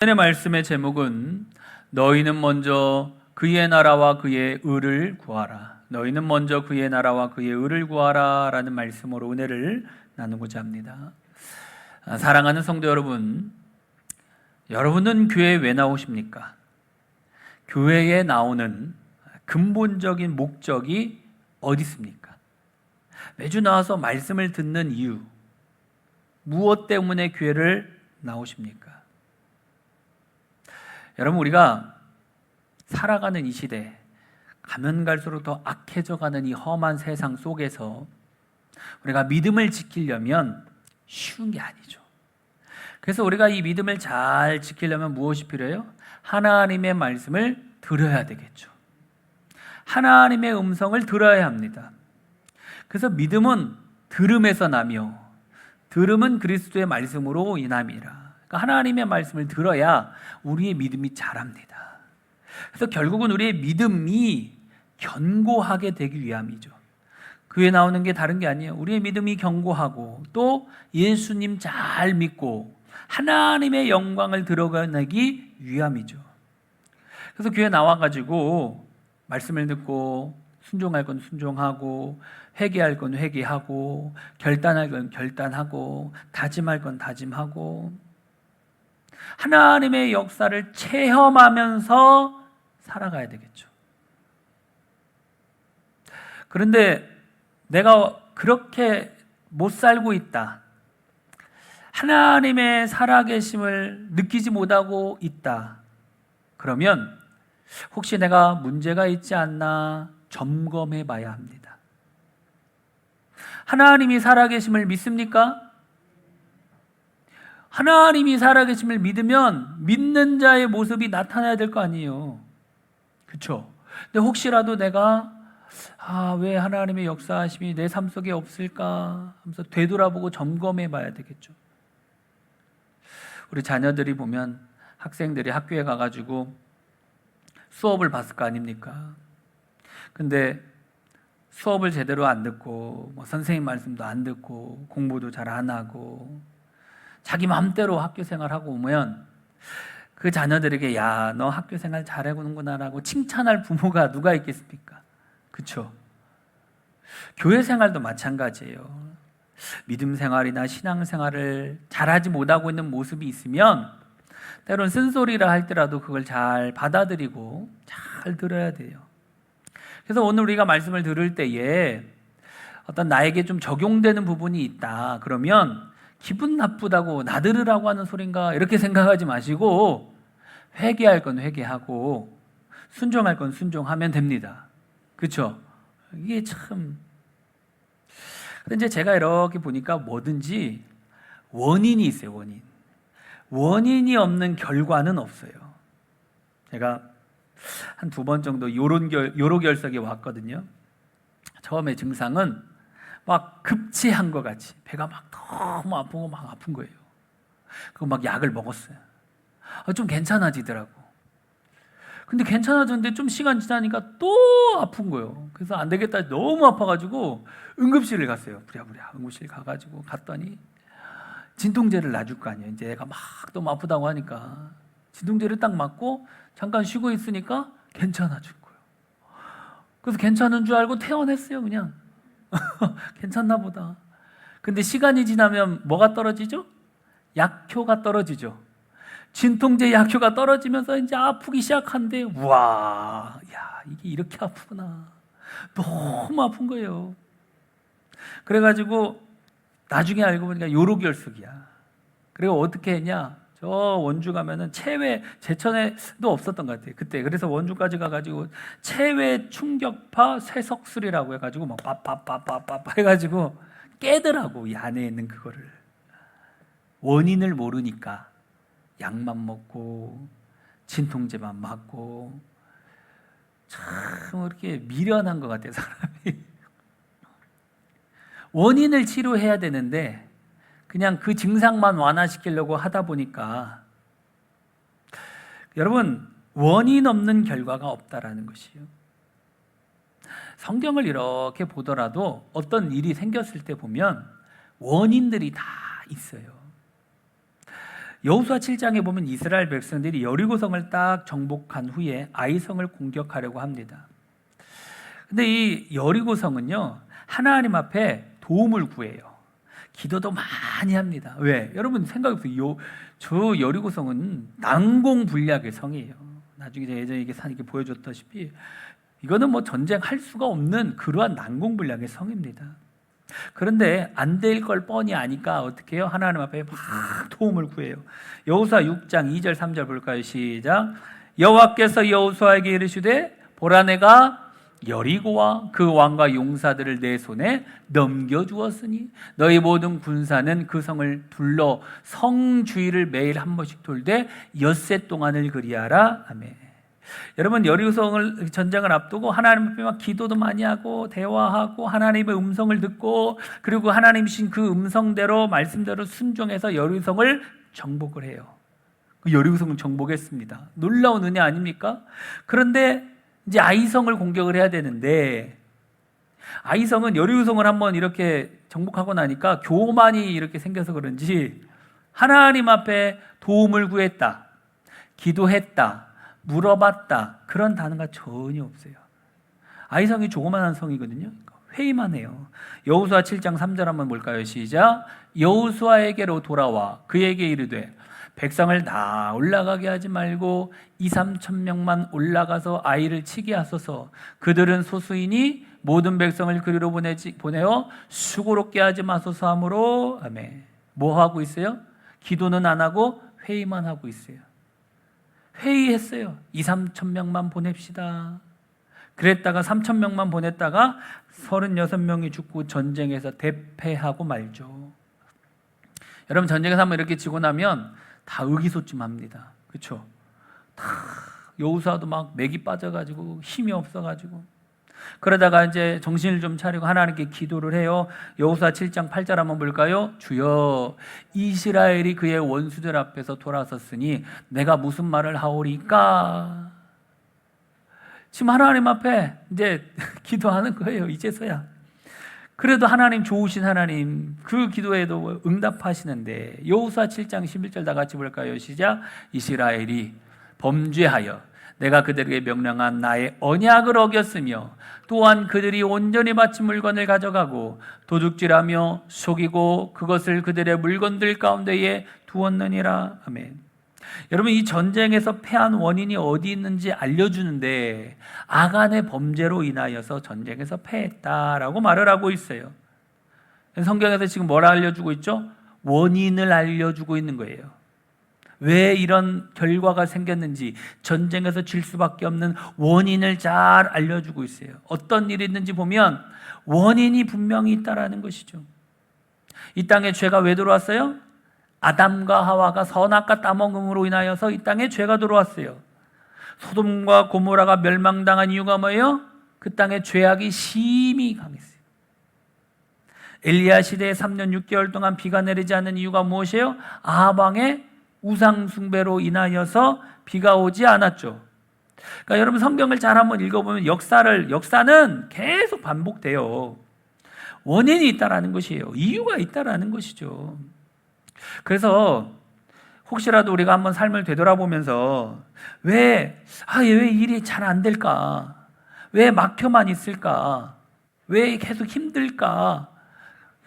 오늘의 말씀의 제목은 너희는 먼저 그의 나라와 그의 의를 구하라. 너희는 먼저 그의 나라와 그의 의를 구하라 라는 말씀으로 은혜를 나누고자 합니다. 사랑하는 성도 여러분, 여러분은 교회에 왜 나오십니까? 교회에 나오는 근본적인 목적이 어디 있습니까? 매주 나와서 말씀을 듣는 이유, 무엇 때문에 교회를 나오십니까? 여러분, 우리가 살아가는 이 시대, 가면 갈수록 더 악해져가는 이 험한 세상 속에서 우리가 믿음을 지키려면 쉬운 게 아니죠. 그래서 우리가 이 믿음을 잘 지키려면 무엇이 필요해요? 하나님의 말씀을 들어야 되겠죠. 하나님의 음성을 들어야 합니다. 그래서 믿음은 들음에서 나며 들음은 그리스도의 말씀으로 인함이라. 하나님의 말씀을 들어야 우리의 믿음이 자랍니다. 그래서 결국은 우리의 믿음이 견고하게 되기 위함이죠. 그에 나오는 게 다른 게 아니에요. 우리의 믿음이 견고하고 또 예수님 잘 믿고 하나님의 영광을 드러내기 위함이죠. 그래서 교회 나와가지고 말씀을 듣고 순종할 건 순종하고 회개할 건 회개하고 결단할 건 결단하고 다짐할 건 다짐하고 하나님의 역사를 체험하면서 살아가야 되겠죠. 그런데 내가 그렇게 못 살고 있다. 하나님의 살아계심을 느끼지 못하고 있다. 그러면 혹시 내가 문제가 있지 않나 점검해 봐야 합니다. 하나님이 살아계심을 믿습니까? 하나님이 살아계심을 믿으면 믿는 자의 모습이 나타나야 될 거 아니에요. 그렇죠? 근데 혹시라도 내가 왜 하나님의 역사하심이 내 삶 속에 없을까 하면서 되돌아보고 점검해 봐야 되겠죠. 우리 자녀들이 보면 학생들이 학교에 가가지고 수업을 봤을 거 아닙니까? 근데 수업을 제대로 안 듣고 선생님 말씀도 안 듣고 공부도 잘 안 하고 자기 마음대로 학교 생활하고 오면 그 자녀들에게 야, 너 학교 생활 잘하는구나 라고 칭찬할 부모가 누가 있겠습니까? 그렇죠? 교회 생활도 마찬가지예요. 믿음 생활이나 신앙 생활을 잘하지 못하고 있는 모습이 있으면 때론 쓴소리라 할지라도 그걸 잘 받아들이고 잘 들어야 돼요. 그래서 오늘 우리가 말씀을 들을 때에 어떤 나에게 좀 적용되는 부분이 있다. 그러면 기분 나쁘다고 나들으라고 하는 소린가 이렇게 생각하지 마시고 회개할 건 회개하고 순종할 건 순종하면 됩니다. 그렇죠? 이게 참. 근데 이제 제가 이렇게 보니까 뭐든지 원인이 있어요. 원인이 없는 결과는 없어요. 제가 한 2번 정도 요로결석에 왔거든요. 처음에 증상은 막 급체한 것 같이 배가 막 너무 아프고 막 아픈 거예요. 그거 막 약을 먹었어요. 좀 괜찮아지더라고. 근데 괜찮아졌는데 좀 시간 지나니까 또 아픈 거예요. 그래서 안 되겠다, 너무 아파가지고 응급실을 갔어요. 부랴부랴 응급실 가가지고 갔더니 진통제를 놔줄 거 아니에요. 이제 애가 막 너무 아프다고 하니까 진통제를 딱 맞고 잠깐 쉬고 있으니까 괜찮아진 거예요. 그래서 괜찮은 줄 알고 퇴원했어요. 그냥 괜찮나 보다. 근데 시간이 지나면 뭐가 떨어지죠? 약효가 떨어지죠. 진통제 약효가 떨어지면서 이제 아프기 시작한데 우와, 야, 이게 이렇게 아프구나. 너무 아픈 거예요. 그래가지고 나중에 알고 보니까 요로결석이야. 그리고 어떻게 했냐? 저 원주 가면은 체외, 제천에도 없었던 것 같아요. 그때. 그래서 원주까지 가가지고 체외 충격파 쇠석술이라고 해가지고 막 빠빠빠빠빠 해가지고 깨더라고. 이 안에 있는 그거를. 원인을 모르니까 약만 먹고 진통제만 맞고 참 이렇게 미련한 것 같아요, 사람이. 원인을 치료해야 되는데 그냥 그 증상만 완화시키려고 하다 보니까 여러분, 원인 없는 결과가 없다라는 것이에요. 성경을 이렇게 보더라도 어떤 일이 생겼을 때 보면 원인들이 다 있어요. 여호수아 7장에 보면 이스라엘 백성들이 여리고성을 딱 정복한 후에 아이성을 공격하려고 합니다. 근데 이 여리고성은요, 하나님 앞에 도움을 구해요. 기도도 많이 합니다. 왜? 여러분 생각해보세요. 저 여리고성은 난공불락의 성이에요. 나중에 제가 예전에 이렇게 보여줬다시피 이거는 뭐 전쟁할 수가 없는 그러한 난공불락의 성입니다. 그런데 안 될 걸 뻔히 아니까 어떻게 해요? 하나님 앞에 막 도움을 구해요. 여호수아 6장 2절 3절 볼까요? 시작. 여호와께서 여호수아에게 이르시되 보라 내가 여리고와 그 왕과 용사들을 내 손에 넘겨주었으니 너희 모든 군사는 그 성을 둘러 성 주위를 매일 한 번씩 돌되 엿새 동안을 그리하라. 아멘. 여러분 여리고성을 전쟁을 앞두고 하나님 앞에 막 기도도 많이 하고 대화하고 하나님의 음성을 듣고 그리고 하나님이신 그 음성대로 말씀대로 순종해서 여리고성을 정복을 해요. 그 여리고성을 정복했습니다. 놀라운 은혜 아닙니까? 그런데 이제 아이성을 공격을 해야 되는데 아이성은 여리고성을 한번 이렇게 정복하고 나니까 교만이 이렇게 생겨서 그런지 하나님 앞에 도움을 구했다, 기도했다, 물어봤다 그런 단어가 전혀 없어요. 아이성이 조그만한 성이거든요. 회의만 해요. 여호수아 7장 3절 한번 볼까요? 시작. 여호수아에게로 돌아와 그에게 이르되 백성을 다 올라가게 하지 말고 2-3천 명만 올라가서 아이를 치게 하소서. 그들은 소수이니 모든 백성을 그리로 보내어 수고롭게 하지 마소서 하므로. 아멘. 뭐 하고 있어요? 기도는 안 하고 회의만 하고 있어요. 회의했어요. 2-3천 명만 보냅시다. 그랬다가 3천 명만 보냈다가 36명이 죽고 전쟁에서 대패하고 말죠. 여러분 전쟁에서 한번 이렇게 지고 나면 다 의기소침합니다. 그렇죠? 다 여호수아도 막 맥이 빠져가지고 힘이 없어가지고 그러다가 이제 정신을 좀 차리고 하나님께 기도를 해요. 여호수아 7장 8절 한번 볼까요? 주여 이스라엘이 그의 원수들 앞에서 돌아섰으니 내가 무슨 말을 하오리까? 지금 하나님 앞에 이제 기도하는 거예요. 이제서야. 그래도 하나님 좋으신 하나님 그 기도에도 응답하시는데 여호수아 7장 11절 다 같이 볼까요? 시작. 이스라엘이 범죄하여 내가 그들에게 명령한 나의 언약을 어겼으며 또한 그들이 온전히 바친 물건을 가져가고 도둑질하며 속이고 그것을 그들의 물건들 가운데에 두었느니라. 아멘. 여러분 이 전쟁에서 패한 원인이 어디 있는지 알려주는데 아간의 범죄로 인하여서 전쟁에서 패했다라고 말을 하고 있어요. 성경에서 지금 뭘 알려주고 있죠? 원인을 알려주고 있는 거예요. 왜 이런 결과가 생겼는지 전쟁에서 질 수밖에 없는 원인을 잘 알려주고 있어요. 어떤 일이 있는지 보면 원인이 분명히 있다라는 것이죠. 이 땅에 죄가 왜 들어왔어요? 아담과 하와가 선악과 따먹음으로 인하여서 이 땅에 죄가 들어왔어요. 소돔과 고모라가 멸망당한 이유가 뭐예요? 그 땅에 죄악이 심히 강했어요. 엘리야 시대에 3년 6개월 동안 비가 내리지 않는 이유가 무엇이에요? 아방의 우상 숭배로 인하여서 비가 오지 않았죠. 그러니까 여러분 성경을 잘 한번 읽어보면 역사는 계속 반복돼요. 원인이 있다라는 것이에요. 이유가 있다라는 것이죠. 그래서 혹시라도 우리가 한번 삶을 되돌아보면서 왜 일이 잘 안 될까? 왜 막혀만 있을까? 왜 계속 힘들까?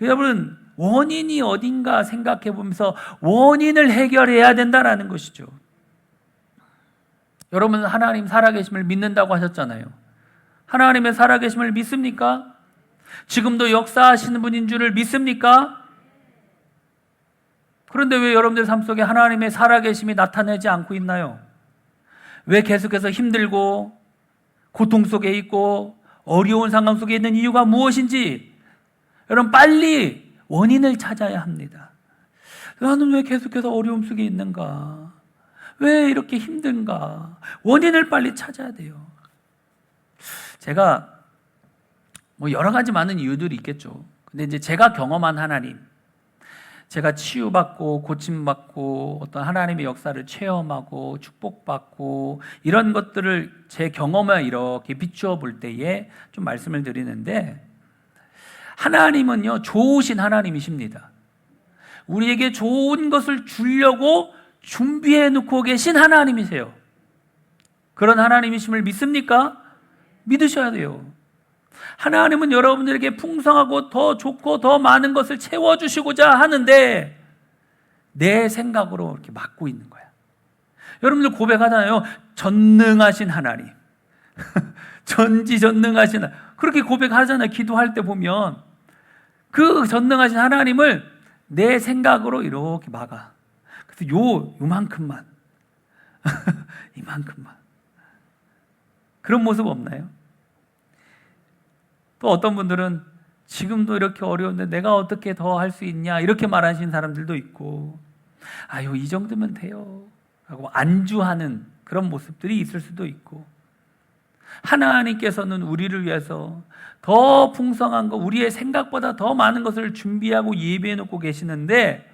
여러분 원인이 어딘가 생각해 보면서 원인을 해결해야 된다는 것이죠. 여러분 하나님 살아계심을 믿는다고 하셨잖아요. 하나님의 살아계심을 믿습니까? 지금도 역사하시는 분인 줄을 믿습니까? 그런데 왜 여러분들 삶 속에 하나님의 살아계심이 나타나지 않고 있나요? 왜 계속해서 힘들고 고통 속에 있고 어려운 상황 속에 있는 이유가 무엇인지 여러분 빨리 원인을 찾아야 합니다. 나는 왜 계속해서 어려움 속에 있는가? 왜 이렇게 힘든가? 원인을 빨리 찾아야 돼요. 제가 여러 가지 많은 이유들이 있겠죠. 근데 이제 제가 경험한 하나님, 제가 치유받고 고침받고 어떤 하나님의 역사를 체험하고 축복받고 이런 것들을 제 경험에 이렇게 비추어 볼 때에 좀 말씀을 드리는데 하나님은요 좋으신 하나님이십니다. 우리에게 좋은 것을 주려고 준비해 놓고 계신 하나님이세요. 그런 하나님이심을 믿습니까? 믿으셔야 돼요. 하나님은 여러분들에게 풍성하고 더 좋고 더 많은 것을 채워주시고자 하는데 내 생각으로 이렇게 막고 있는 거야. 여러분들 고백하잖아요. 전능하신 하나님. 전지전능하신 하나님. 그렇게 고백하잖아요. 기도할 때 보면 그 전능하신 하나님을 내 생각으로 이렇게 막아. 그래서 요만큼만 이만큼만. 그런 모습 없나요? 또 어떤 분들은 지금도 이렇게 어려운데 내가 어떻게 더 할 수 있냐 이렇게 말하시는 사람들도 있고, 아유 이 정도면 돼요 라고 안주하는 그런 모습들이 있을 수도 있고, 하나님께서는 우리를 위해서 더 풍성한 것, 우리의 생각보다 더 많은 것을 준비하고 예비해 놓고 계시는데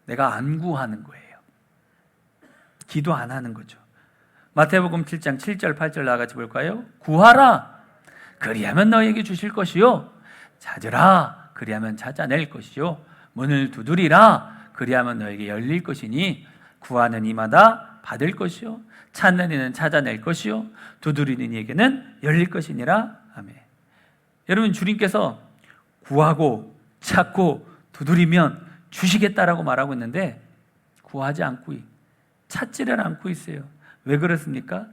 내가 안 구하는 거예요. 기도 안 하는 거죠. 마태복음 7장 7절 8절 나같이 볼까요? 구하라 그리하면 너에게 주실 것이요, 찾으라 그리하면 찾아낼 것이요, 문을 두드리라 그리하면 너에게 열릴 것이니 구하는 이마다 받을 것이요, 찾는 이는 찾아낼 것이요, 두드리는 이에게는 열릴 것이니라. 아멘. 여러분, 주님께서 구하고 찾고 두드리면 주시겠다라고 말하고 있는데 구하지 않고 찾지를 않고 있어요. 왜 그렇습니까?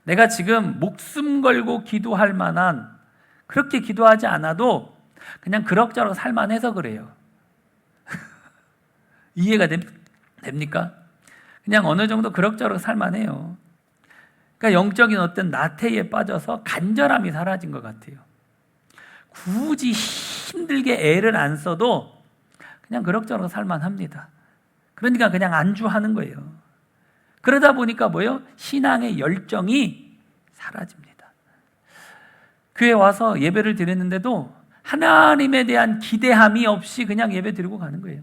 내가 지금 목숨 걸고 기도할 만한, 그렇게 기도하지 않아도 그냥 그럭저럭 살만해서 그래요. 이해가 됩니까? 그냥 어느 정도 그럭저럭 살만해요. 그러니까 영적인 어떤 나태에 빠져서 간절함이 사라진 것 같아요. 굳이 힘들게 애를 안 써도 그냥 그럭저럭 살만합니다. 그러니까 그냥 안주하는 거예요. 그러다 보니까 뭐예요? 신앙의 열정이 사라집니다. 교회 와서 예배를 드렸는데도 하나님에 대한 기대함이 없이 그냥 예배 드리고 가는 거예요.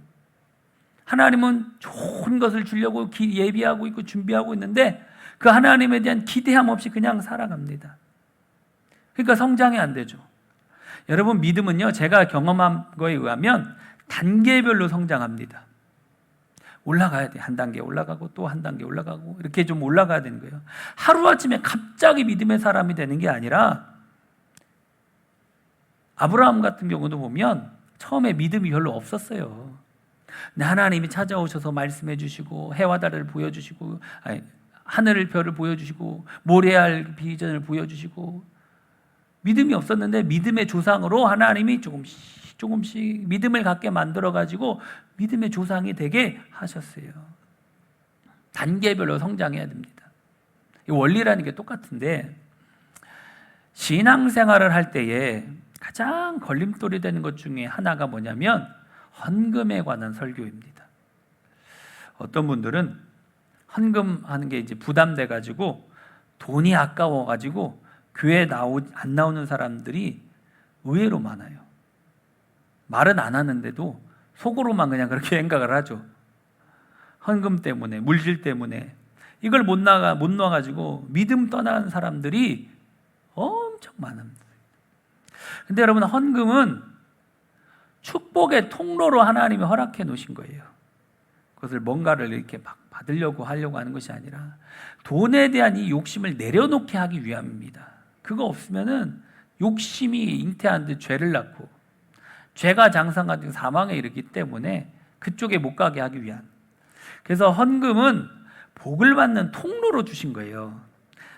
하나님은 좋은 것을 주려고 예비하고 있고 준비하고 있는데 그 하나님에 대한 기대함 없이 그냥 살아갑니다. 그러니까 성장이 안 되죠. 여러분, 믿음은요, 제가 경험한 거에 의하면 단계별로 성장합니다. 올라가야 돼. 한 단계 올라가고 또 한 단계 올라가고 이렇게 좀 올라가야 되는 거예요. 하루아침에 갑자기 믿음의 사람이 되는 게 아니라, 아브라함 같은 경우도 보면 처음에 믿음이 별로 없었어요. 근데 하나님이 찾아오셔서 말씀해 주시고 해와 달을 보여주시고, 하늘을 별을 보여주시고 모래알 비전을 보여주시고, 믿음이 없었는데 믿음의 조상으로 하나님이 조금씩 믿음을 갖게 만들어가지고 믿음의 조상이 되게 하셨어요. 단계별로 성장해야 됩니다. 이 원리라는 게 똑같은데, 신앙생활을 할 때에 가장 걸림돌이 되는 것 중에 하나가 뭐냐면 헌금에 관한 설교입니다. 어떤 분들은 헌금하는 게 이제 부담돼가지고 돈이 아까워가지고 교회에 안 나오는 사람들이 의외로 많아요. 말은 안 하는데도 속으로만 그냥 그렇게 생각을 하죠. 헌금 때문에, 물질 때문에 이걸 못 놔가지고 믿음 떠난 사람들이 엄청 많습니다. 근데 여러분, 헌금은 축복의 통로로 하나님이 허락해 놓으신 거예요. 그것을 뭔가를 이렇게 막 받으려고 하려고 하는 것이 아니라 돈에 대한 이 욕심을 내려놓게 하기 위함입니다. 그거 없으면은 욕심이 잉태한 듯 죄를 낳고 죄가 장성가지고 사망에 이르기 때문에 그쪽에 못 가게 하기 위한. 그래서 헌금은 복을 받는 통로로 주신 거예요.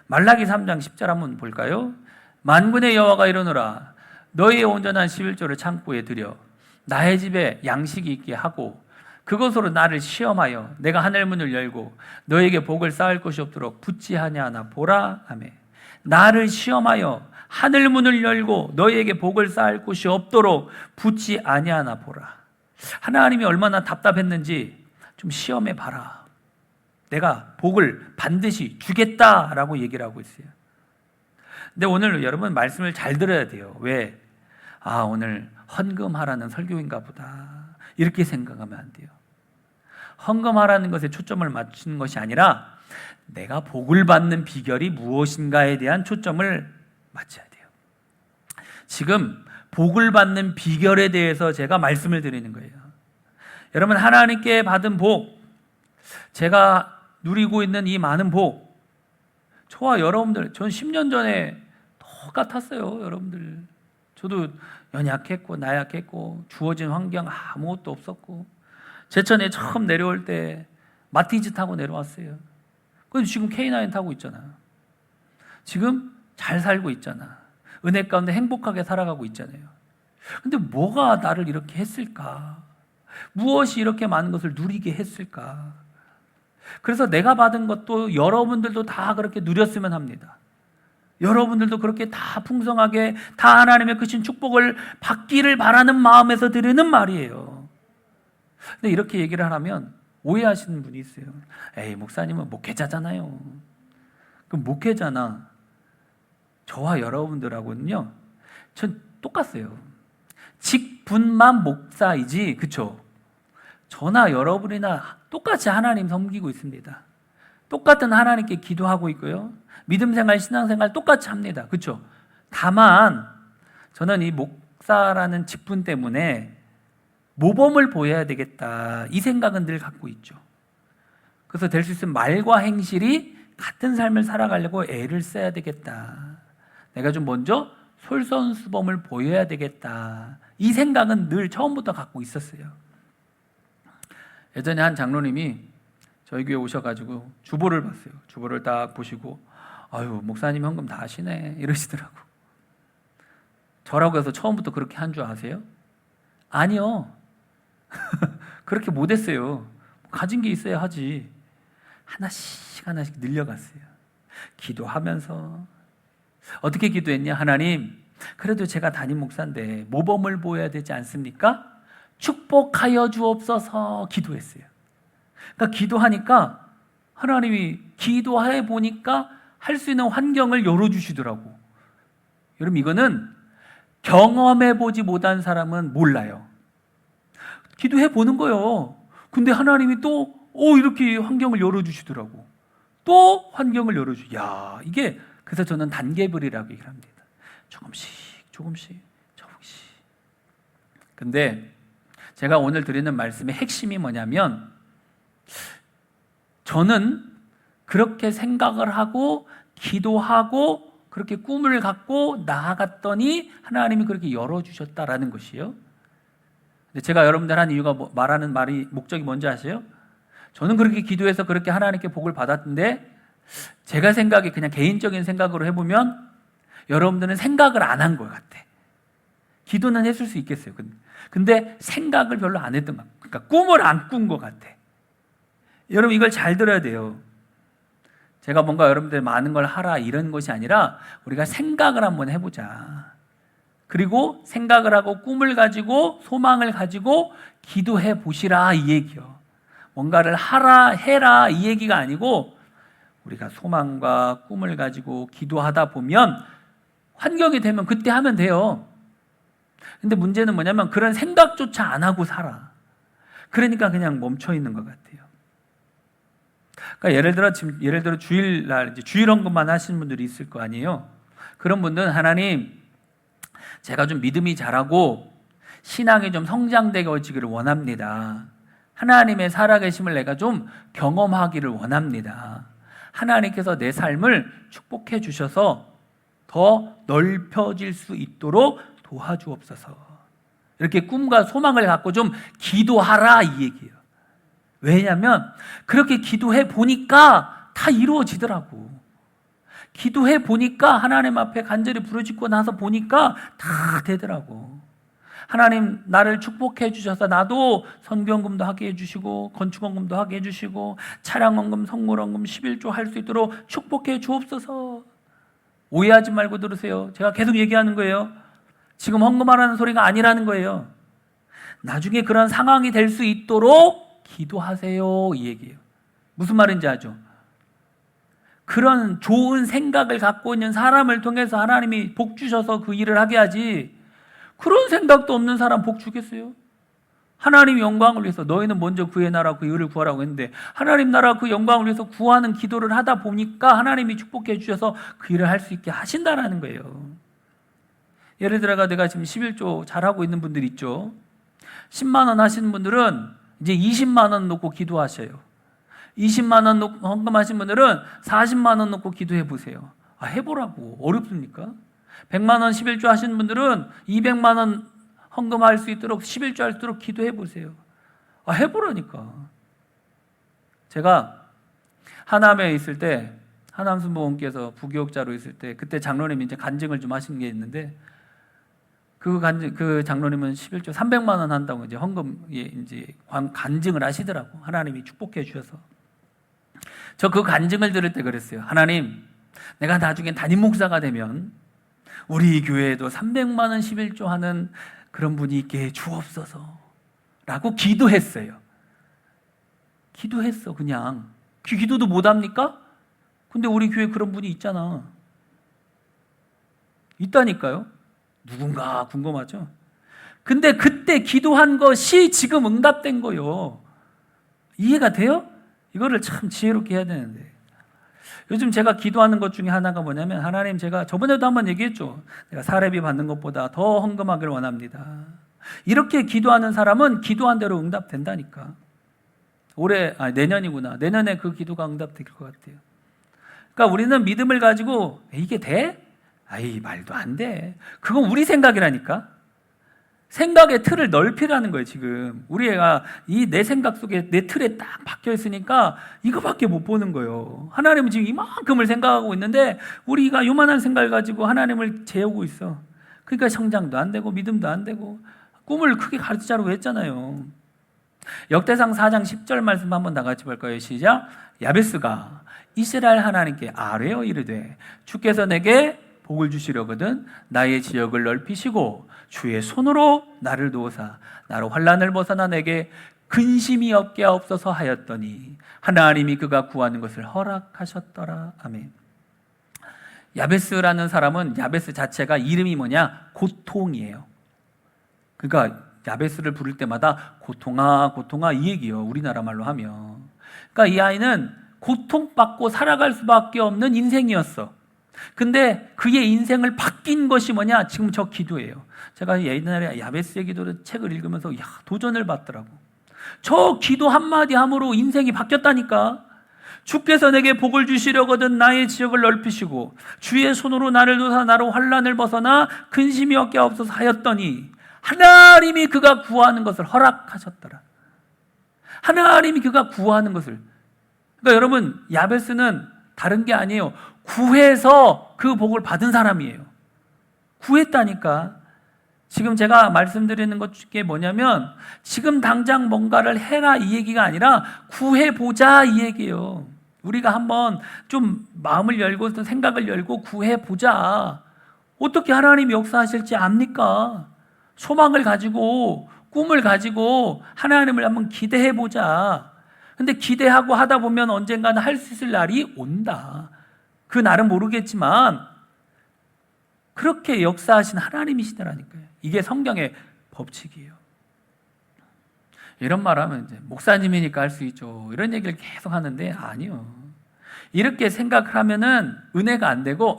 말라기 3장 10절 한번 볼까요? 만군의 여호와가 이르노라 너희의 온전한 11조를 창고에 들여 나의 집에 양식이 있게 하고 그것으로 나를 시험하여 내가 하늘문을 열고 너에게 복을 쌓을 것이 없도록 붙지 하냐 보라. 아멘. 나를 시험하여 하늘문을 열고 너희에게 복을 쌓을 곳이 없도록 붙지 아니하나 보라. 하나님이 얼마나 답답했는지 좀 시험해 봐라. 내가 복을 반드시 주겠다라고 얘기를 하고 있어요. 근데 오늘 여러분 말씀을 잘 들어야 돼요. 왜? 오늘 헌금하라는 설교인가 보다 이렇게 생각하면 안 돼요. 헌금하라는 것에 초점을 맞추는 것이 아니라 내가 복을 받는 비결이 무엇인가에 대한 초점을 맞춰야 돼요. 지금 복을 받는 비결에 대해서 제가 말씀을 드리는 거예요. 여러분, 하나님께 받은 복, 제가 누리고 있는 이 많은 복, 저와 여러분들, 전 10년 전에 똑같았어요. 여러분들, 저도 연약했고 나약했고 주어진 환경 아무것도 없었고, 제천에 처음 내려올 때 마티즈 타고 내려왔어요. 근데 지금 K9 타고 있잖아. 지금 잘 살고 있잖아. 은혜 가운데 행복하게 살아가고 있잖아요. 근데 뭐가 나를 이렇게 했을까? 무엇이 이렇게 많은 것을 누리게 했을까? 그래서 내가 받은 것도 여러분들도 다 그렇게 누렸으면 합니다. 여러분들도 그렇게 다 풍성하게 다 하나님의 크신 축복을 받기를 바라는 마음에서 드리는 말이에요. 근데 이렇게 얘기를 하면 오해하시는 분이 있어요. 에이, 목사님은 목회자잖아요. 그럼 목회자나 저와 여러분들하고는요, 전 똑같아요. 직분만 목사이지, 그쵸? 저나 여러분이나 똑같이 하나님 섬기고 있습니다. 똑같은 하나님께 기도하고 있고요. 믿음 생활, 신앙 생활 똑같이 합니다. 그쵸? 다만 저는 이 목사라는 직분 때문에 모범을 보여야 되겠다, 이 생각은 늘 갖고 있죠. 그래서 될 수 있으면 말과 행실이 같은 삶을 살아가려고 애를 써야 되겠다. 내가 좀 먼저 솔선수범을 보여야 되겠다, 이 생각은 늘 처음부터 갖고 있었어요. 예전에 한 장로님이 저희 교회 오셔가지고 주보를 봤어요. 주보를 딱 보시고, 아유, 목사님 현금 다 하시네, 이러시더라고. 저라고 해서 처음부터 그렇게 한 줄 아세요? 아니요. 그렇게 못했어요. 가진 게 있어야 하지. 하나씩 하나씩 늘려갔어요. 기도하면서. 어떻게 기도했냐? 하나님, 그래도 제가 담임 목사인데 모범을 보여야 되지 않습니까? 축복하여 주옵소서, 기도했어요. 그러니까 기도하니까 하나님이, 기도해 보니까 할 수 있는 환경을 열어주시더라고. 여러분, 이거는 경험해 보지 못한 사람은 몰라요. 기도해 보는 거예요. 근데 하나님이 또 이렇게 환경을 열어주시더라고. 또 환경을 야, 이게, 그래서 저는 단계별이라고 얘기를 합니다. 조금씩 조금씩. 근데 제가 오늘 드리는 말씀의 핵심이 뭐냐면, 저는 그렇게 생각을 하고 기도하고 그렇게 꿈을 갖고 나아갔더니 하나님이 그렇게 열어주셨다라는 것이에요. 근데 제가 여러분들 한 이유가 말하는 말이 목적이 뭔지 아세요? 저는 그렇게 기도해서 그렇게 하나님께 복을 받았는데, 제가 생각이 그냥 개인적인 생각으로 해보면 여러분들은 생각을 안 한 것 같아. 기도는 했을 수 있겠어요. 근데 생각을 별로 안 했던 것 같아. 그러니까 꿈을 안 꾼 것 같아. 여러분, 이걸 잘 들어야 돼요. 제가 뭔가 여러분들 많은 걸 하라 이런 것이 아니라 우리가 생각을 한번 해보자. 그리고 생각을 하고 꿈을 가지고 소망을 가지고 기도해 보시라, 이 얘기요. 뭔가를 하라, 해라, 이 얘기가 아니고 우리가 소망과 꿈을 가지고 기도하다 보면 환경이 되면 그때 하면 돼요. 근데 문제는 뭐냐면 그런 생각조차 안 하고 살아. 그러니까 그냥 멈춰 있는 것 같아요. 그러니까 예를 들어 주일날 이제 주일 헌금만 하시는 분들이 있을 거 아니에요. 그런 분들은, 하나님, 제가 좀 믿음이 자라고 신앙이 좀 성장되어지기를 원합니다. 하나님의 살아계심을 내가 좀 경험하기를 원합니다. 하나님께서 내 삶을 축복해 주셔서 더 넓혀질 수 있도록 도와주옵소서. 이렇게 꿈과 소망을 갖고 좀 기도하라, 이 얘기예요. 왜냐하면 그렇게 기도해 보니까 다 이루어지더라고. 기도해 보니까, 하나님 앞에 간절히 부르짖고 나서 보니까 다 되더라고. 하나님, 나를 축복해 주셔서 나도 선교헌금도 하게 해주시고 건축헌금도 하게 해주시고 차량헌금, 성물헌금, 11조 할 수 있도록 축복해 주옵소서. 오해하지 말고 들으세요. 제가 계속 얘기하는 거예요. 지금 헌금하라는 소리가 아니라는 거예요. 나중에 그런 상황이 될 수 있도록 기도하세요, 이 얘기예요. 무슨 말인지 아죠? 그런 좋은 생각을 갖고 있는 사람을 통해서 하나님이 복 주셔서 그 일을 하게 하지, 그런 생각도 없는 사람 복 주겠어요? 하나님 영광을 위해서 너희는 먼저 그의 나라 그 의를 구하라고 했는데, 하나님 나라 그 영광을 위해서 구하는 기도를 하다 보니까 하나님이 축복해 주셔서 그 일을 할 수 있게 하신다라는 거예요. 예를 들어가 내가 지금 11조 잘하고 있는 분들 있죠. 10만 원 하시는 분들은 이제 20만 원 놓고 기도하셔요. 20만 원 헌금하신 분들은 40만 원 넣고 기도해 보세요. 해보라고. 어렵습니까? 100만 원 11조 하시는 분들은 200만 원 헌금할 수 있도록 11조 할 수 있도록 기도해 보세요. 해보라니까. 제가 하남에 있을 때, 하남순복음께서 부교육자로 있을 때, 그때 장로님이 이제 간증을 좀 하신 게 있는데, 그 장로님은 11조 300만 원 한다고 이제 헌금 이제 간증을 하시더라고. 하나님이 축복해 주셔서. 저 그 간증을 들을 때 그랬어요. 하나님, 내가 나중에 담임 목사가 되면 우리 교회에도 300만 원 11조 하는 그런 분이 있게 해 주옵소서 라고 기도했어요. 기도했어. 그냥 기도도 못합니까? 근데 우리 교회에 그런 분이 있잖아. 있다니까요. 누군가 궁금하죠? 근데 그때 기도한 것이 지금 응답된 거요. 이해가 돼요? 이거를 참 지혜롭게 해야 되는데. 요즘 제가 기도하는 것 중에 하나가 뭐냐면, 하나님, 제가 저번에도 한번 얘기했죠. 내가 사례비 받는 것보다 더 헌금하기를 원합니다. 이렇게 기도하는 사람은 기도한 대로 응답된다니까. 내년이구나. 내년에 그 기도가 응답될 것 같아요. 그러니까 우리는 믿음을 가지고 이게 돼? 말도 안 돼. 그건 우리 생각이라니까. 생각의 틀을 넓히라는 거예요. 지금 우리 애가 이 내 생각 속에 내 틀에 딱 박혀 있으니까 이거밖에 못 보는 거예요. 하나님은 지금 이만큼을 생각하고 있는데 우리가 요만한 생각을 가지고 하나님을 재우고 있어. 그러니까 성장도 안 되고 믿음도 안 되고. 꿈을 크게 가르치자고 했잖아요. 역대상 4장 10절 말씀 한번 다 같이 볼까요? 시작. 야베스가 이스라엘 하나님께 아뢰어 이르되 주께서 내게 복을 주시려거든 나의 지역을 넓히시고 주의 손으로 나를 도우사 나로 환난을 벗어나 내게 근심이 없게 하옵소서 하였더니 하나님이 그가 구하는 것을 허락하셨더라. 아멘. 야베스라는 사람은, 야베스 자체가 이름이 뭐냐? 고통이에요. 그러니까 야베스를 부를 때마다 고통아 고통아 이 얘기요. 우리나라 말로 하면. 그러니까 이 아이는 고통받고 살아갈 수밖에 없는 인생이었어. 근데 그의 인생을 바뀐 것이 뭐냐? 지금 저 기도예요. 제가 옛날에 야베스의 기도를 책을 읽으면서 도전을 받더라고. 저 기도 한마디 함으로 인생이 바뀌었다니까. 주께서 내게 복을 주시려거든 나의 지역을 넓히시고 주의 손으로 나를 도사 나로 환난을 벗어나 근심이 없게 하옵소서 하였더니 하나님이 그가 구하는 것을 허락하셨더라. 하나님이 그가 구하는 것을. 그러니까 여러분, 야베스는 다른 게 아니에요. 구해서 그 복을 받은 사람이에요. 구했다니까. 지금 제가 말씀드리는 것 중에 뭐냐면 지금 당장 뭔가를 해라 이 얘기가 아니라 구해보자 이 얘기예요. 우리가 한번 좀 마음을 열고 생각을 열고 구해보자. 어떻게 하나님이 역사하실지 압니까? 소망을 가지고 꿈을 가지고 하나님을 한번 기대해보자. 근데 기대하고 하다 보면 언젠가는 할 수 있을 날이 온다. 그 날은 모르겠지만 그렇게 역사하신 하나님이시더라니까요. 이게 성경의 법칙이에요. 이런 말하면 이제 목사님이니까 할 수 있죠. 이런 얘기를 계속 하는데 아니요. 이렇게 생각을 하면은 은혜가 안 되고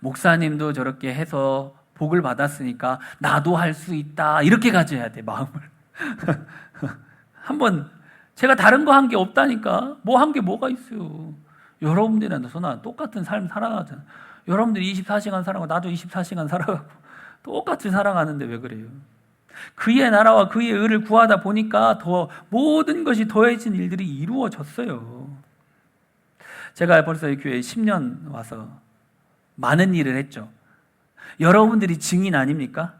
목사님도 저렇게 해서 복을 받았으니까 나도 할 수 있다. 이렇게 가져야 돼, 마음을. 한번 제가 다른 거 한 게 없다니까. 뭐 한 게 뭐가 있어요. 여러분들이랑 저나 똑같은 삶 살아가잖아. 여러분들이 24시간 살아가고 나도 24시간 살아가고 똑같이 살아가는데 왜 그래요? 그의 나라와 그의 의를 구하다 보니까 더 모든 것이 더해진 일들이 이루어졌어요. 제가 벌써 이 교회에 10년 와서 많은 일을 했죠. 여러분들이 증인 아닙니까?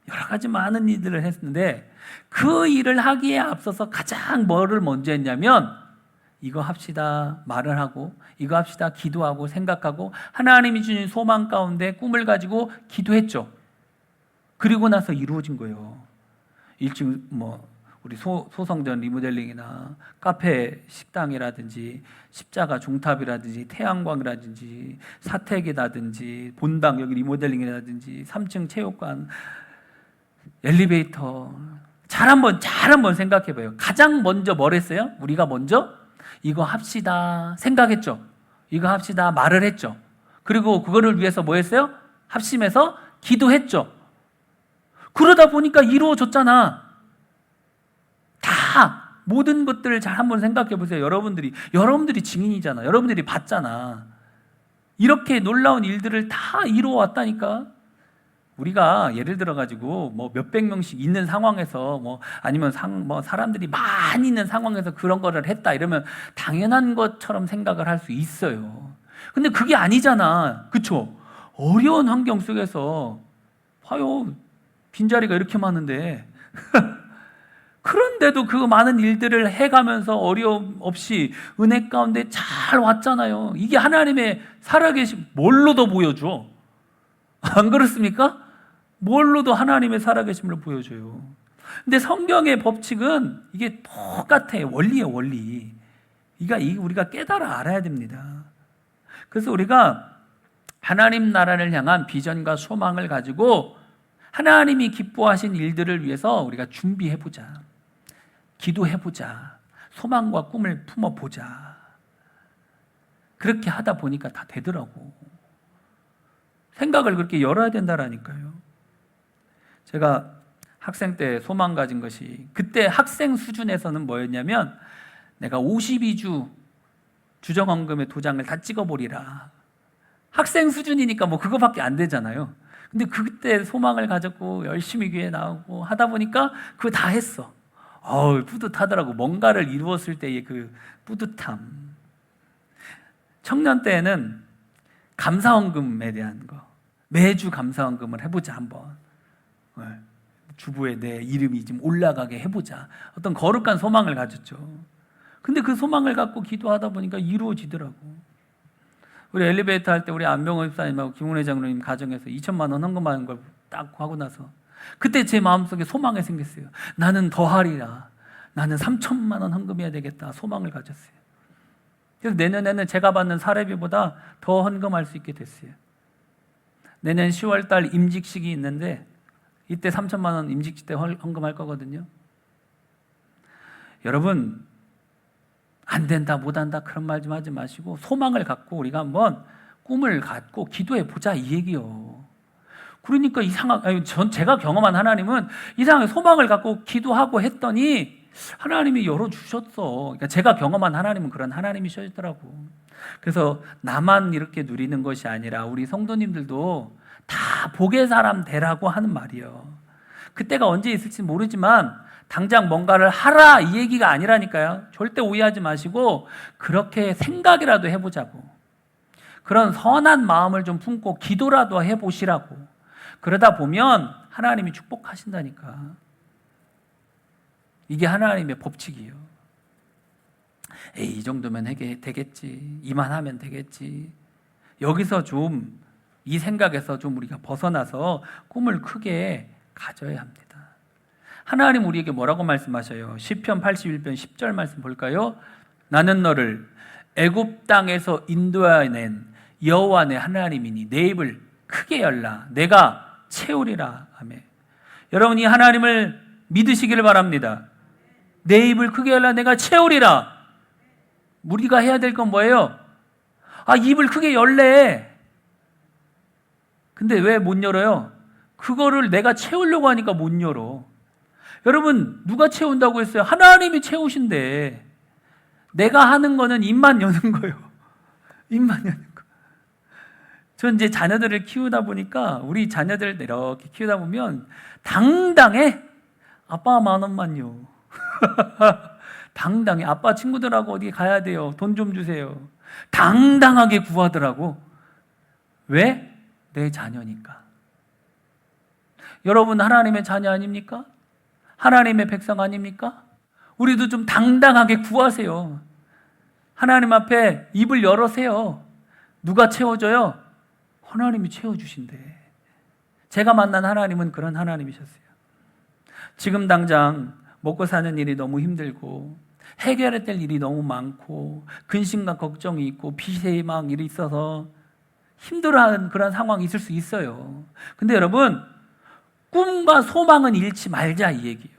여러 가지 많은 일들을 했는데 그 일을 하기에 앞서서 가장 뭐를 먼저 했냐면 이거 합시다 말을 하고 이거 합시다 기도하고 생각하고 하나님이 주신 소망 가운데 꿈을 가지고 기도했죠. 그리고 나서 이루어진 거예요. 1층 우리 소성전 리모델링이나 카페 식당이라든지 십자가 종탑이라든지 태양광이라든지 사택이라든지 본당 여기 리모델링이라든지 3층 체육관 엘리베이터 잘 한번 생각해 봐요. 가장 먼저 뭘 했어요? 우리가 먼저 이거 합시다 생각했죠. 이거 합시다 말을 했죠. 그리고 그거를 위해서 뭐 했어요? 합심해서 기도했죠. 그러다 보니까 이루어졌잖아. 다 모든 것들을 잘 한번 생각해 보세요. 여러분들이 증인이잖아. 여러분들이 봤잖아. 이렇게 놀라운 일들을 다 이루어왔다니까. 우리가 예를 들어 가지고 뭐 몇백 명씩 있는 상황에서 아니면 사람들이 많이 있는 상황에서 그런 거를 했다 이러면 당연한 것처럼 생각을 할 수 있어요. 근데 그게 아니잖아. 그쵸? 어려운 환경 속에서 봐요. 빈자리가 이렇게 많은데 그런데도 그 많은 일들을 해가면서 어려움 없이 은혜 가운데 잘 왔잖아요. 이게 하나님의 살아계심, 뭘로도 보여줘. 안 그렇습니까? 뭘로도 하나님의 살아계심을 보여줘요. 근데 성경의 법칙은 이게 똑같아요. 원리예요, 원리. 우리가 깨달아 알아야 됩니다. 그래서 우리가 하나님 나라를 향한 비전과 소망을 가지고 하나님이 기뻐하신 일들을 위해서 우리가 준비해보자. 기도해보자. 소망과 꿈을 품어보자. 그렇게 하다 보니까 다 되더라고. 생각을 그렇게 열어야 된다라니까요. 제가 학생 때 소망 가진 것이, 그때 학생 수준에서는 뭐였냐면 내가 52주 주정헌금의 도장을 다 찍어버리라. 학생 수준이니까 뭐 그거밖에 안 되잖아요. 근데 그때 소망을 가졌고 열심히 교회 나오고 하다 보니까 그거 다 했어. 뿌듯하더라고. 뭔가를 이루었을 때의 그 뿌듯함. 청년 때에는 감사헌금에 대한 거, 매주 감사헌금을 해보자 한번. 주부에 내 이름이 좀 올라가게 해보자. 어떤 거룩한 소망을 가졌죠. 근데 그 소망을 갖고 기도하다 보니까 이루어지더라고. 우리 엘리베이터 할 때 우리 안병호 집사님하고 김은혜 장로님 가정에서 2천만 원 헌금하는 걸 딱 하고 나서 그때 제 마음속에 소망이 생겼어요. 나는 더 하리라. 나는 3천만 원 헌금해야 되겠다. 소망을 가졌어요. 그래서 내년에는 제가 받는 사례비보다 더 헌금할 수 있게 됐어요. 내년 10월 달 임직식이 있는데 이때 3천만 원 임직식 때 헌금할 거거든요. 여러분, 안 된다, 못 한다 그런 말 좀 하지 마시고 소망을 갖고 우리가 한번 꿈을 갖고 기도해 보자 이 얘기요. 그러니까 제가 경험한 하나님은 이상하게 소망을 갖고 기도하고 했더니 하나님이 열어주셨어. 그러니까 제가 경험한 하나님은 그런 하나님이셨더라고. 그래서 나만 이렇게 누리는 것이 아니라 우리 성도님들도 다 복의 사람 되라고 하는 말이에요. 그때가 언제 있을지 모르지만 당장 뭔가를 하라 이 얘기가 아니라니까요. 절대 오해하지 마시고 그렇게 생각이라도 해보자고. 그런 선한 마음을 좀 품고 기도라도 해보시라고. 그러다 보면 하나님이 축복하신다니까. 이게 하나님의 법칙이에요. 이 정도면 되겠지. 이만하면 되겠지. 여기서 좀 이 생각에서 좀 우리가 벗어나서 꿈을 크게 가져야 합니다. 하나님 우리에게 뭐라고 말씀하셔요? 시편 81편 10절 말씀 볼까요? 나는 너를 애굽 땅에서 인도해낸 여호와 내 하나님이니 내 입을 크게 열라 내가 채우리라. 아멘. 여러분 이 하나님을 믿으시기를 바랍니다. 내 입을 크게 열라 내가 채우리라. 우리가 해야 될 건 뭐예요? 입을 크게 열래. 근데 왜 못 열어요? 그거를 내가 채우려고 하니까 못 열어. 여러분 누가 채운다고 했어요? 하나님이 채우신대. 내가 하는 거는 입만 여는 거예요. 입만 여는 거. 전 이제 자녀들을 키우다 보니까 우리 자녀들 이렇게 키우다 보면 당당해. 아빠 10,000원만요. 당당해. 아빠 친구들하고 어디 가야 돼요. 돈 좀 주세요. 당당하게 구하더라고. 왜? 내 자녀니까. 여러분 하나님의 자녀 아닙니까? 하나님의 백성 아닙니까? 우리도 좀 당당하게 구하세요. 하나님 앞에 입을 열으세요. 누가 채워줘요? 하나님이 채워주신대. 제가 만난 하나님은 그런 하나님이셨어요. 지금 당장 먹고 사는 일이 너무 힘들고 해결해야 될 일이 너무 많고 근심과 걱정이 있고 빚에 막 일이 있어서 힘들어하는 그런 상황이 있을 수 있어요. 근데 여러분 꿈과 소망은 잃지 말자 이 얘기예요.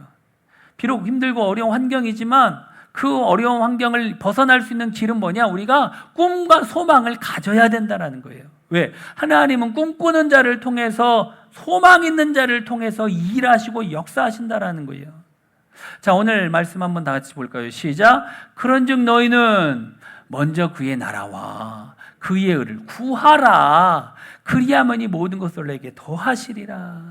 비록 힘들고 어려운 환경이지만 그 어려운 환경을 벗어날 수 있는 길은 뭐냐? 우리가 꿈과 소망을 가져야 된다는 거예요. 왜? 하나님은 꿈꾸는 자를 통해서 소망 있는 자를 통해서 일하시고 역사하신다라는 거예요. 자, 오늘 말씀 한번 다 같이 볼까요? 시작. 그런즉 너희는 먼저 그의 나라와 그의 의를 구하라. 그리하면 이 모든 것을 내게 더하시리라.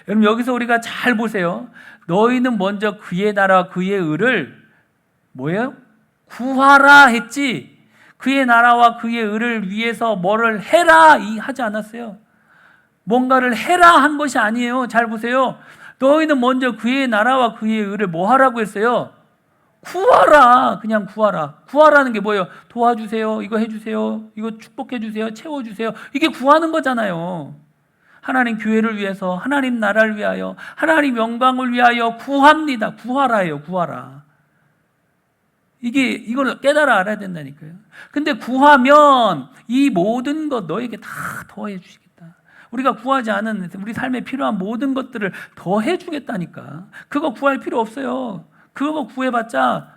여러분, 여기서 우리가 잘 보세요. 너희는 먼저 그의 나라와 그의 의를 뭐예요? 구하라 했지. 그의 나라와 그의 의를 위해서 뭐를 해라 하지 않았어요. 뭔가를 해라 한 것이 아니에요. 잘 보세요. 너희는 먼저 그의 나라와 그의 의를 뭐 하라고 했어요? 구하라. 그냥 구하라. 구하라는 게 뭐예요? 도와주세요. 이거 해주세요. 이거 축복해주세요. 채워주세요. 이게 구하는 거잖아요. 하나님 교회를 위해서, 하나님 나라를 위하여, 하나님 영광을 위하여 구합니다. 구하라예요. 구하라. 이걸 깨달아 알아야 된다니까요. 근데 구하면 이 모든 것 너에게 다 더해 주시겠다. 우리가 구하지 않은 우리 삶에 필요한 모든 것들을 더해 주겠다니까. 그거 구할 필요 없어요. 그거 구해봤자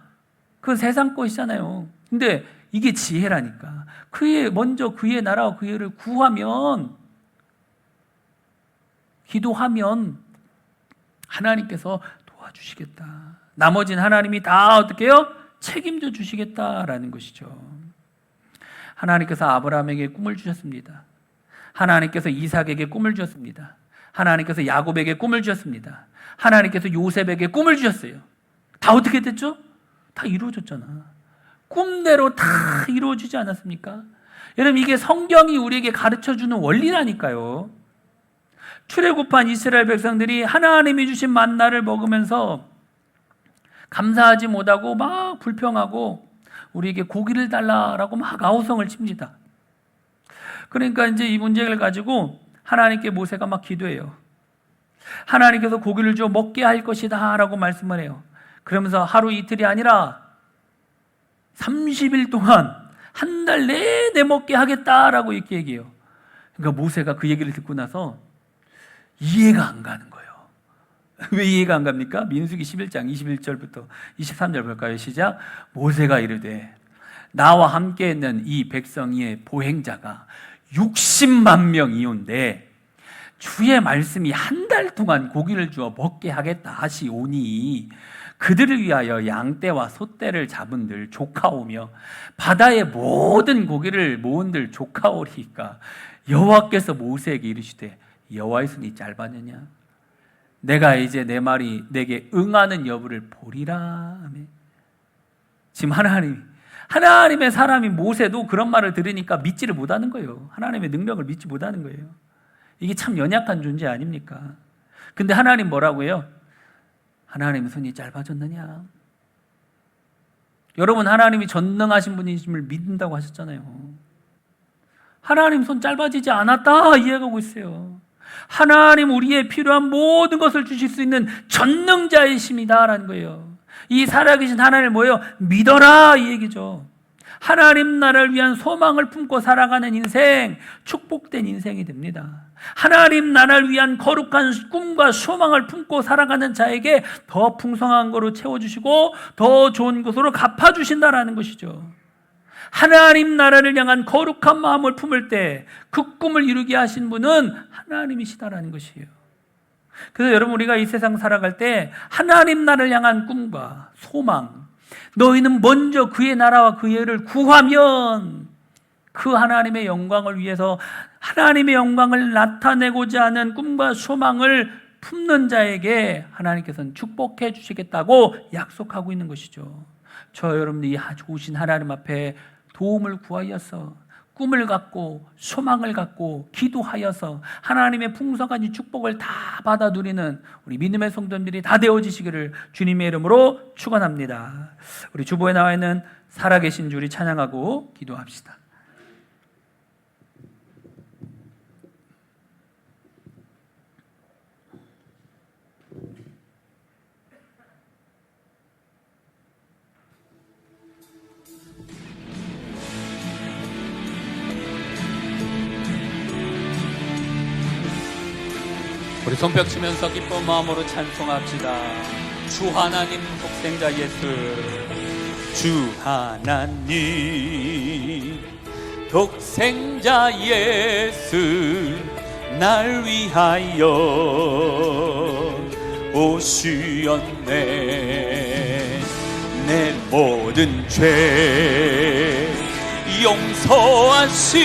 그건 세상 것이잖아요. 근데 이게 지혜라니까. 먼저 그의 나라와 그의 의를 구하면, 기도하면 하나님께서 도와주시겠다. 나머지는 하나님이 다 어떻게 해요? 책임져 주시겠다라는 것이죠. 하나님께서 아브라함에게 꿈을 주셨습니다. 하나님께서 이삭에게 꿈을 주셨습니다. 하나님께서 야곱에게 꿈을 주셨습니다. 하나님께서 요셉에게 꿈을 주셨어요. 다 어떻게 됐죠? 다 이루어졌잖아. 꿈대로 다 이루어지지 않았습니까? 여러분, 이게 성경이 우리에게 가르쳐주는 원리라니까요. 출애굽한 이스라엘 백성들이 하나님이 주신 만나를 먹으면서 감사하지 못하고 막 불평하고 우리에게 고기를 달라라고 막 아우성을 칩니다. 그러니까 이제 이 문제를 가지고 하나님께 모세가 막 기도해요. 하나님께서 고기를 줘 먹게 할 것이다 라고 말씀을 해요. 그러면서 하루 이틀이 아니라 30일 동안 한 달 내내 먹게 하겠다라고 이렇게 얘기해요. 그러니까 모세가 그 얘기를 듣고 나서 이해가 안 가는 거예요. 왜 이해가 안 갑니까? 민수기 11장 21절부터 23절 볼까요? 시작. 모세가 이르되 나와 함께 있는 이 백성의 보행자가 60만 명이온데 주의 말씀이 한 달 동안 고기를 주어 먹게 하겠다 하시오니 그들을 위하여 양떼와 소떼를 잡은들 조카오며 바다의 모든 고기를 모은들 조카오리까 여호와께서 모세에게 이르시되 여호와의 손이 짧았느냐? 내가 이제 내 말이 내게 응하는 여부를 보리라. 지금 하나님의 사람이 모세도 그런 말을 들으니까 믿지를 못하는 거예요. 하나님의 능력을 믿지 못하는 거예요. 이게 참 연약한 존재 아닙니까? 근데 하나님 뭐라고 해요? 하나님의 손이 짧아졌느냐? 여러분, 하나님이 전능하신 분이심을 믿는다고 하셨잖아요. 하나님 손 짧아지지 않았다 이해하고 있어요. 하나님 우리의 필요한 모든 것을 주실 수 있는 전능자이십니다라는 거예요. 이 살아계신 하나님을 뭐예요? 믿어라 이 얘기죠. 하나님 나라를 위한 소망을 품고 살아가는 인생, 축복된 인생이 됩니다. 하나님 나라를 위한 거룩한 꿈과 소망을 품고 살아가는 자에게 더 풍성한 거로 채워주시고 더 좋은 것으로 갚아주신다라는 것이죠. 하나님 나라를 향한 거룩한 마음을 품을 때 그 꿈을 이루게 하신 분은 하나님이시다라는 것이에요. 그래서 여러분, 우리가 이 세상 살아갈 때 하나님 나라를 향한 꿈과 소망, 너희는 먼저 그의 나라와 그의 의를 구하면 그 하나님의 영광을 위해서 하나님의 영광을 나타내고자 하는 꿈과 소망을 품는 자에게 하나님께서는 축복해 주시겠다고 약속하고 있는 것이죠. 저 여러분들이 좋으신 하나님 앞에 도움을 구하여서 꿈을 갖고 소망을 갖고 기도하여서 하나님의 풍성한 이 축복을 다 받아 누리는 우리 믿음의 성도님들이 다 되어지시기를 주님의 이름으로 축원합니다. 우리 주보에 나와 있는 살아계신 주를 찬양하고 기도합시다. 우리 손뼉 치면서 기쁜 마음으로 찬송합시다. 주 하나님 독생자 예수, 주 하나님 독생자 예수 날 위하여 오시었네. 내 모든 죄 용서하시고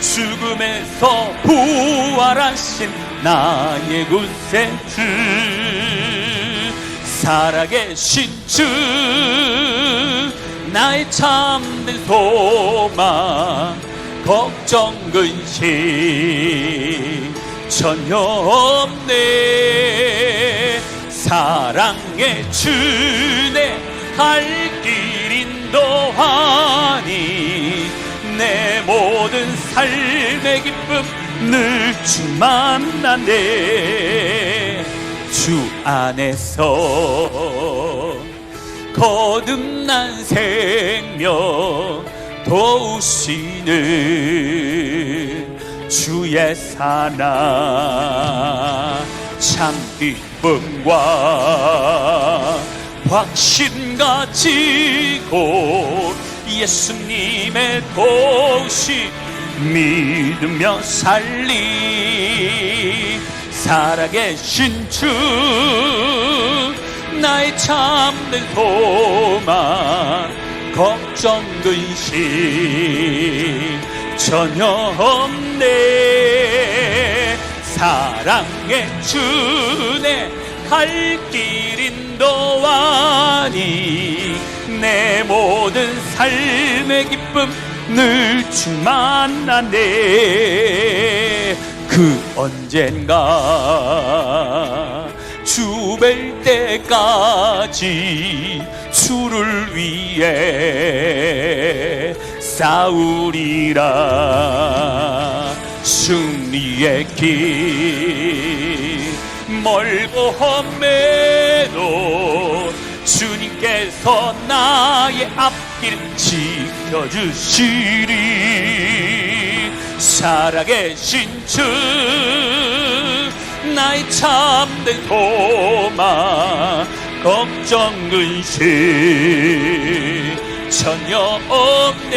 죽음에서 부활하신 나의 구세주, 살아계신 주, 나의 참된 소망, 걱정 근심 전혀 없네. 사랑의 주내 갈 길 인도하니 내 모든 삶의 기쁨 늘 주 만나네. 주 안에서 거듭난 생명 도우시는 주의 사랑, 참 기쁨과 확신 가지고 예수님의 도우심 믿으며 살리. 살아계신 주, 나의 참된 소망, 걱정 근심 전혀 없네. 사랑의 주내 갈 길 인도하니 내 모든 삶의 기쁨 늘 주 만나네. 그 언젠가 주 뵐 때까지 주를 위해 싸우리라. 승리의 길 멀고 험해도 주님께서 나의 앞길 지켜주시리. 살아계신 주, 나의 참된 소망, 걱정 근심 전혀 없네.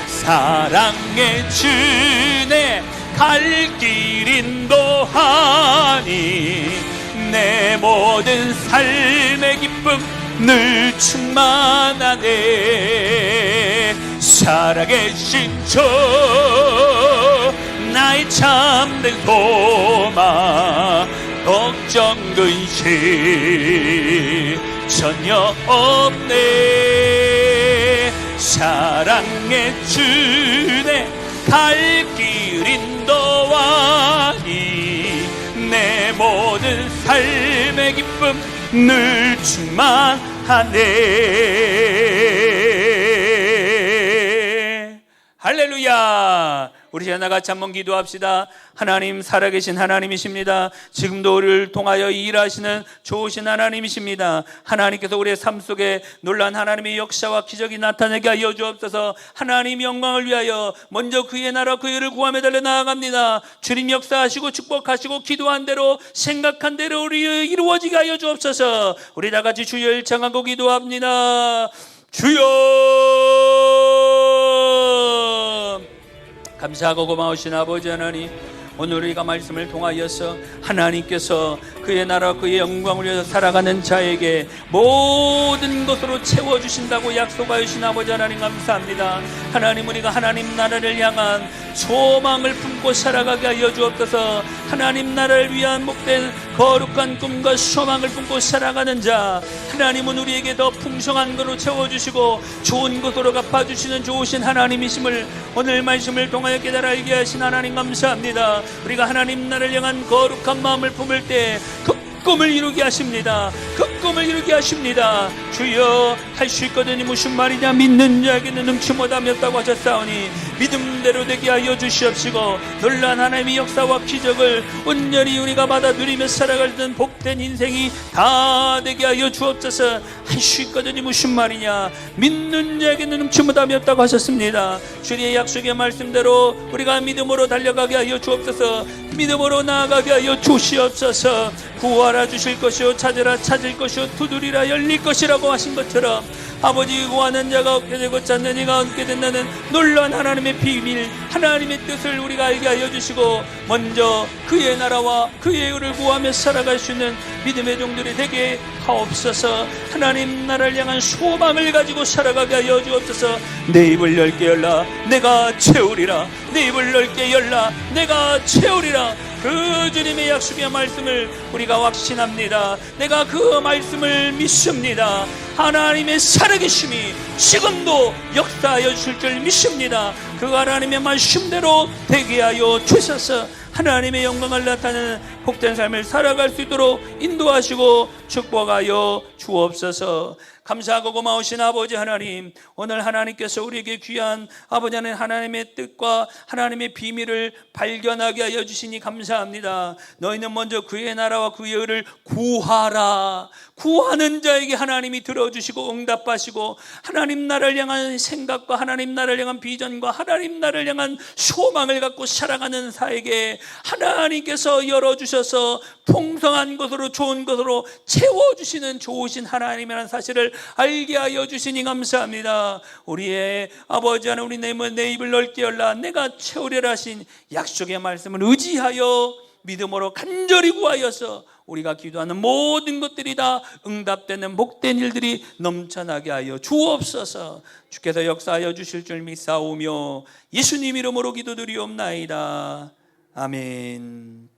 사랑의 주내 갈 길 인도하니 내 모든 삶의 기쁨 늘 충만하네. 살아계신 주, 나의 참된 소망, 걱정 근심 전혀 없네. 사랑의 주내 갈 길 인도하니 내 모든 삶의 기쁨 늘 충만하네. 할렐루야. 우리 다 같이 한번 기도합시다. 하나님, 살아계신 하나님이십니다. 지금도 우리를 통하여 일하시는 좋으신 하나님이십니다. 하나님께서 우리의 삶 속에 놀란 하나님의 역사와 기적이 나타나게 하여 주옵소서. 하나님 영광을 위하여 먼저 그의 나라 그의 의를 구하며 달려 나아갑니다. 주님 역사하시고 축복하시고 기도한 대로 생각한 대로 우리 이루어지게 하여 주옵소서. 우리 다 같이 주여 일창하고 기도합니다. 주여, 감사하고 고마우신 아버지 하나님, 오늘 우리가 말씀을 통하여서 하나님께서 그의 나라 그의 영광을 위해서 살아가는 자에게 모든 것으로 채워주신다고 약속하신 아버지 하나님 감사합니다. 하나님, 우리가 하나님 나라를 향한 소망을 품고 살아가게 하여 주옵소서. 하나님 나라를 위한 목된 거룩한 꿈과 소망을 품고 살아가는 자, 하나님은 우리에게 더 풍성한 것으로 채워주시고 좋은 것으로 갚아주시는 좋으신 하나님이심을 오늘 말씀을 통하여 깨달아 알게 하신 하나님 감사합니다. 우리가 하나님 나라를 향한 거룩한 마음을 품을 때 그 꿈을 이루게 하십니다. 그 꿈을 이루게 하십니다. 주여, 할 수 있거든요. 무슨 말이냐? 믿는 자에게는 능치 못하였다고 하셨사오니 믿음대로 되게 하여 주시옵시고 놀란 하나님의 역사와 기적을 온전히 우리가 받아 누리며 살아가는 복된 인생이 다 되게 하여 주옵소서. 할 수 있거든요. 무슨 말이냐? 믿는 자에게는 능치 못하였다고 하셨습니다. 주님의 약속의 말씀대로 우리가 믿음으로 달려가게 하여 주옵소서. 믿음으로 나아가게 하여 주시옵소서. 구하라 주실 것이요, 찾으라 찾을 것이요, 두드리라 열릴 것이라고 하신 것처럼 아버지 구하는 자가 얻게 되고 찾는 이가 얻게 된다는 놀라운 하나님의 비밀, 하나님의 뜻을 우리가 알게 하여 주시고 먼저 그의 나라와 그의 의를 구하며 살아갈 수 있는 믿음의 종들이 되게 하옵소서. 하나님 나라를 향한 소망을 가지고 살아가게 하여 주옵소서. 내 입을 넓게 열라 내가 채우리라. 내 입을 넓게 열라 내가 채우리라. 그 주님의 약속의 말씀을 우리가 확신합니다. 내가 그 말씀을 믿습니다. 하나님의 살아계심이 지금도 역사하여 주실 줄 믿습니다. 그 하나님의 말씀대로 되게 하여 주셔서 하나님의 영광을 나타내는 복된 삶을 살아갈 수 있도록 인도하시고 축복하여 주옵소서. 감사하고 고마우신 아버지 하나님, 오늘 하나님께서 우리에게 귀한 아버지 하나님의 뜻과 하나님의 비밀을 발견하게 하여 주시니 감사합니다. 너희는 먼저 그의 나라와 그의 의를 구하라. 구하는 자에게 하나님이 들어주시고 응답하시고 하나님 나라를 향한 생각과 하나님 나라를 향한 비전과 하나님 나라를 향한 소망을 갖고 살아가는 사에게 하나님께서 열어주셔서 풍성한 것으로 좋은 것으로 채워주시는 좋으신 하나님이라는 사실을 알게 하여 주시니 감사합니다. 우리의 아버지 하나님, 우리 내 입을 넓게 열라 내가 채우리라 하신 약속의 말씀을 의지하여 믿음으로 간절히 구하여서 우리가 기도하는 모든 것들이 다 응답되는 복된 일들이 넘쳐나게 하여 주옵소서. 주께서 역사하여 주실 줄 믿사오며 예수님 이름으로 기도드리옵나이다. 아멘.